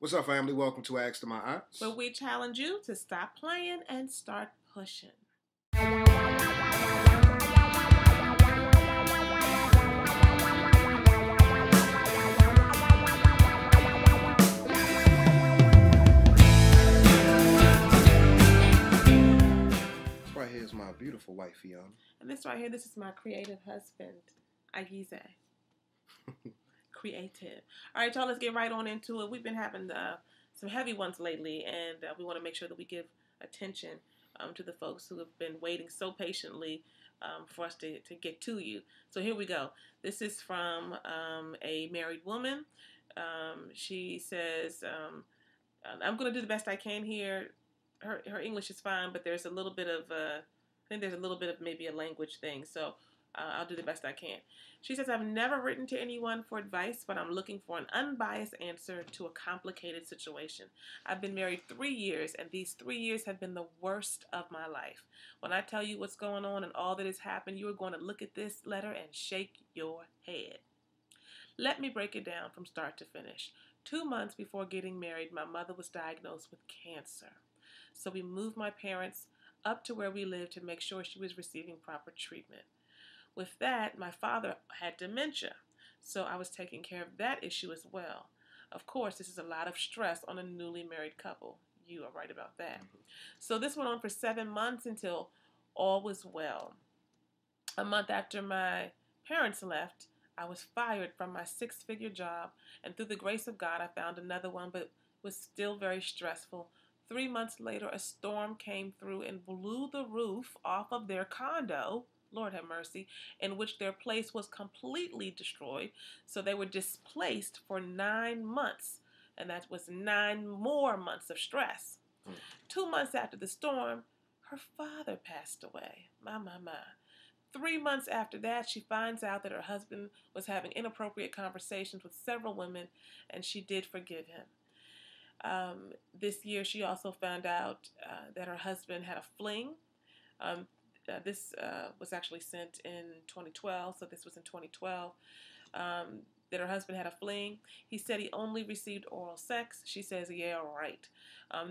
What's up, family? Welcome to Ask to My Ops. where we challenge you to stop playing and start pushing. This right here is my beautiful wife, Fiona. And this right here, this is my creative husband, Ayize. Creative. All right, y'all, let's get right on into it. We've been having some heavy ones lately, and we want to make sure that we give attention to the folks who have been waiting so patiently for us to get to you. So here we go. This is from a married woman. She says, I'm going to do the best I can here. Her English is fine, but there's a little bit of, I think there's a little bit of maybe a language thing. So I'll do the best I can. She says, I've never written to anyone for advice, but I'm looking for an unbiased answer to a complicated situation. I've been married 3 years, and these 3 years have been the worst of my life. When I tell you what's going on and all that has happened, you are going to look at this letter and shake your head. Let me break it down from start to finish. 2 months before getting married, my mother was diagnosed with cancer. So we moved my parents up to where we lived to make sure she was receiving proper treatment. With that, my father had dementia, so I was taking care of that issue as well. Of course, this is a lot of stress on a newly married couple. You are right about that. So this went on for 7 months until all was well. A month after my parents left, I was fired from my 6-figure job, and through the grace of God, I found another one, but it was still very stressful. 3 months later, a storm came through and blew the roof off of their condo, Lord have mercy, in which their place was completely destroyed. So they were displaced for 9 months, and that was 9 more months of stress. 2 months after the storm, her father passed away. My. 3 months after that, she finds out that her husband was having inappropriate conversations with several women, and she did forgive him. This year, she also found out that her husband had a fling. This was actually sent in 2012, so this was in 2012, that her husband had a fling. He said he only received oral sex. She says, yeah, right.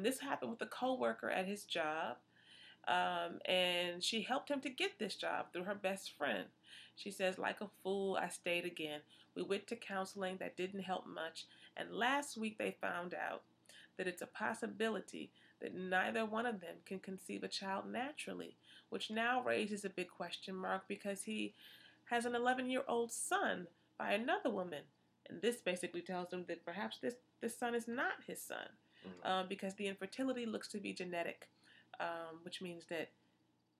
This happened with a coworker at his job, and she helped him to get this job through her best friend. She says, like a fool, I stayed again. We went to counseling. That didn't help much, and last week they found out that it's a possibility that neither one of them can conceive a child naturally, which now raises a big question mark because he has an 11-year-old son by another woman. And this basically tells him that perhaps this son is not his son, because the infertility looks to be genetic, which means that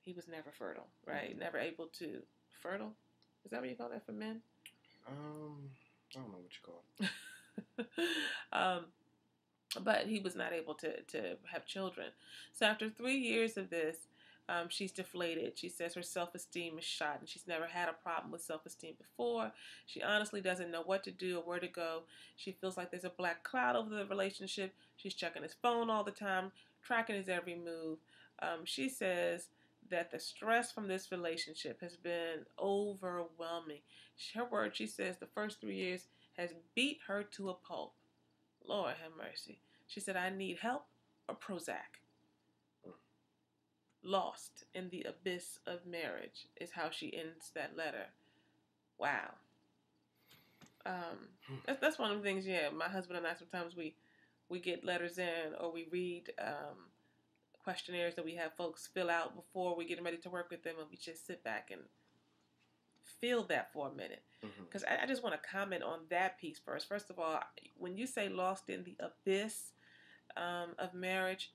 he was never fertile, right? Never able to fertile. Is that what you call that for men? I don't know what you call it. But he was not able to have children. So after 3 years of this, she's deflated. She says her self-esteem is shot, and she's never had a problem with self-esteem before. She honestly doesn't know what to do or where to go. She feels like there's a black cloud over the relationship. She's checking his phone all the time, tracking his every move. She says that the stress from this relationship has been overwhelming. Her word, she says the first 3 years has beat her to a pulp. Lord have mercy. She said, I need help or Prozac. Lost in the abyss of marriage is how she ends that letter. Wow. That's one of the things, yeah, my husband and I, sometimes we get letters in, or we read questionnaires that we have folks fill out before we get ready to work with them, and we just sit back and feel that for a minute. Because I just want to comment on that piece first. First of all, when you say lost in the abyss of marriage,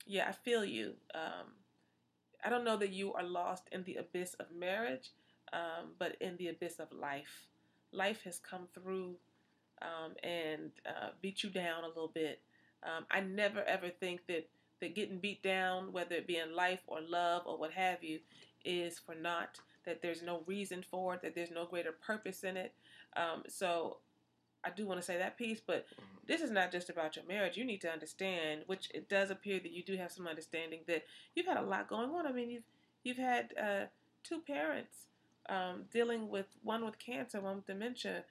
yeah, I feel you. I don't know that you are lost in the abyss of marriage, but in the abyss of life. Life has come through and beat you down a little bit. I never ever think that getting beat down, whether it be in life or love or what have you, is for naught, that there's no reason for it, that there's no greater purpose in it. So I do want to say that piece, but this is not just about your marriage. You need to understand, which it does appear that you do have some understanding, that you've had a lot going on. I mean, you've had 2 parents dealing with, one with cancer, one with dementia,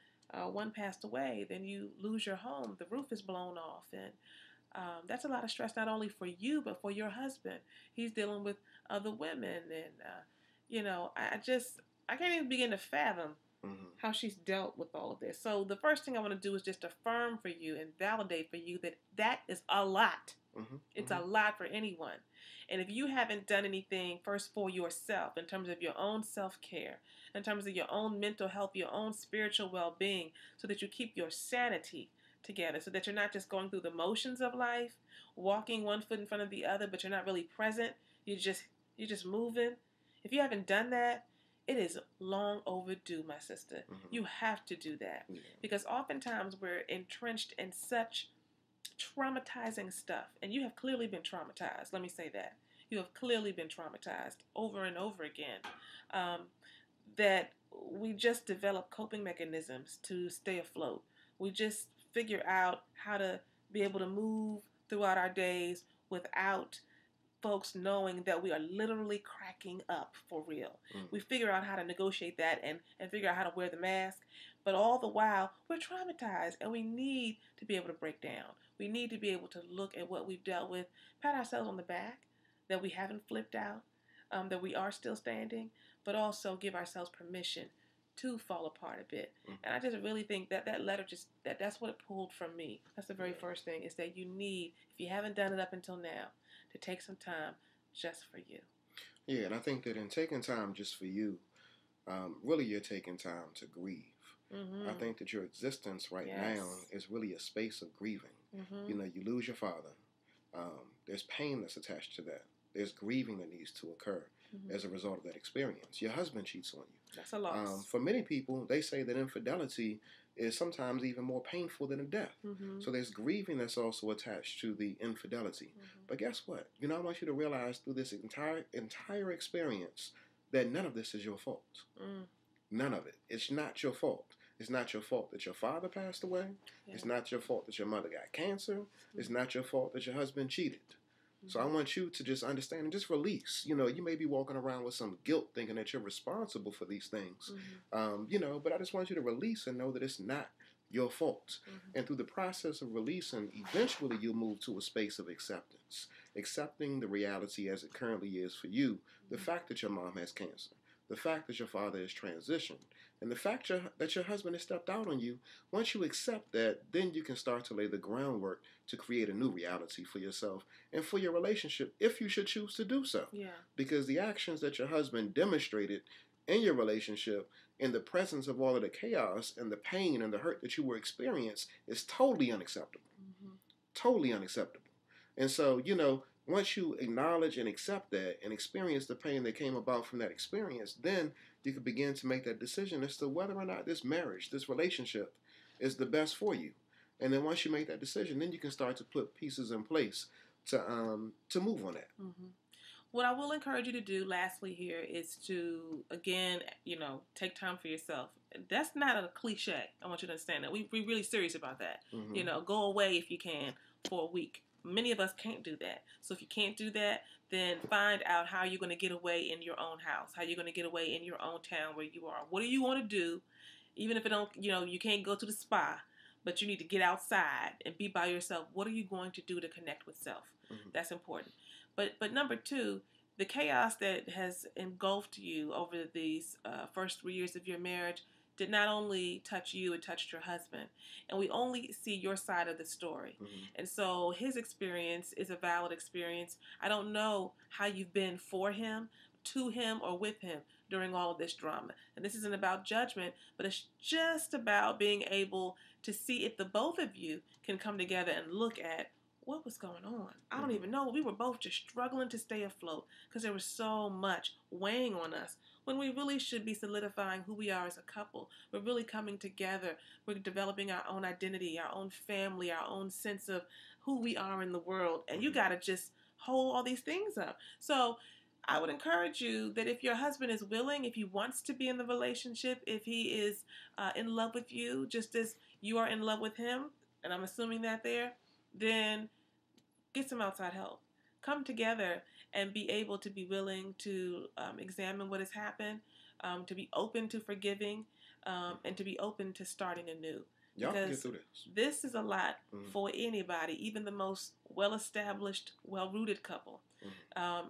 one passed away, then you lose your home, the roof is blown off, and that's a lot of stress not only for you but for your husband. He's dealing with other women, and I can't even begin to fathom how she's dealt with all of this. So the first thing I want to do is just affirm for you and validate for you that that is a lot. It's a lot for anyone. And if you haven't done anything first for yourself in terms of your own self-care, in terms of your own mental health, your own spiritual well-being, so that you keep your sanity together, so that you're not just going through the motions of life, walking one foot in front of the other, but you're not really present. You're just moving. If you haven't done that, it is long overdue, my sister. You have to do that. Because oftentimes we're entrenched in such traumatizing stuff. And you have clearly been traumatized. Let me say that. You have clearly been traumatized over and over again. That we just develop coping mechanisms to stay afloat. We just figure out how to be able to move throughout our days without folks knowing that we are literally cracking up for real. We figure out how to negotiate that and figure out how to wear the mask, but all the while we're traumatized, and we need to be able to break down. We need to be able to look at what we've dealt with, pat ourselves on the back that we haven't flipped out, that we are still standing, but also give ourselves permission to fall apart a bit. And I just really think that that letter that's what it pulled from me. That's the very first thing, is that you need, if you haven't done it up until now, to take some time just for you. Yeah, and I think that in taking time just for you, really you're taking time to grieve. I think that your existence right now is really a space of grieving. You know, you lose your father. There's pain that's attached to that. There's grieving that needs to occur as a result of that experience. Your husband cheats on you. That's a loss. For many people, they say that infidelity is sometimes even more painful than a death. So there's grieving that's also attached to the infidelity. But guess what? You know, I want you to realize through this entire experience that none of this is your fault. None of it. It's not your fault. It's not your fault that your father passed away. It's not your fault that your mother got cancer. It's not your fault that your husband cheated. So I want you to just understand and just release. You know, you may be walking around with some guilt thinking that you're responsible for these things. But I just want you to release and know that it's not your fault. And through the process of releasing, eventually you'll move to a space of acceptance. Accepting the reality as it currently is for you. The fact that your mom has cancer. The fact that your father has transitioned. And the fact that your husband has stepped out on you. Once you accept that, then you can start to lay the groundwork to create a new reality for yourself and for your relationship, if you should choose to do so. Because the actions that your husband demonstrated in your relationship, in the presence of all of the chaos and the pain and the hurt that you were experiencing, is totally unacceptable. Totally unacceptable. And so, you know, once you acknowledge and accept that and experience the pain that came about from that experience, then you can begin to make that decision as to whether or not this marriage, this relationship, is the best for you. And then once you make that decision, then you can start to put pieces in place to move on that. What I will encourage you to do, lastly, here is to, again, you know, take time for yourself. That's not a cliche. I want you to understand that. We're really serious about that. You know, go away if you can for a week. Many of us can't do that. So if you can't do that, then find out how you're going to get away in your own house, how you're going to get away in your own town where you are. What do you want to do? Even if it don't, you know, you can't go to the spa, but you need to get outside and be by yourself. What are you going to do to connect with self? That's important. But number two, the chaos that has engulfed you over these first 3 years of your marriage did not only touch you, it touched your husband. And we only see your side of the story. And so his experience is a valid experience. I don't know how you've been for him, to him, or with him during all of this drama. And this isn't about judgment, but it's just about being able to see if the both of you can come together and look at what was going on. I don't even know. We were both just struggling to stay afloat because there was so much weighing on us when we really should be solidifying who we are as a couple. We're really coming together. We're developing our own identity, our own family, our own sense of who we are in the world. And you got to just hold all these things up. So I would encourage you that if your husband is willing, if he wants to be in the relationship, if he is in love with you, just as you are in love with him, and I'm assuming that there, then get some outside help. Come together and be able to be willing to examine what has happened, to be open to forgiving, and to be open to starting anew. Y'all can get Because through this. This is a lot for anybody, even the most well-established, well-rooted couple.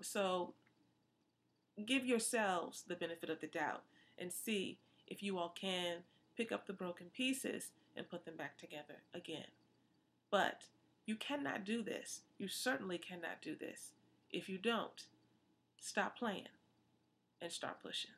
So give yourselves the benefit of the doubt and see if you all can pick up the broken pieces and put them back together again. But you cannot do this. You certainly cannot do this. If you don't, stop playing and start pushing.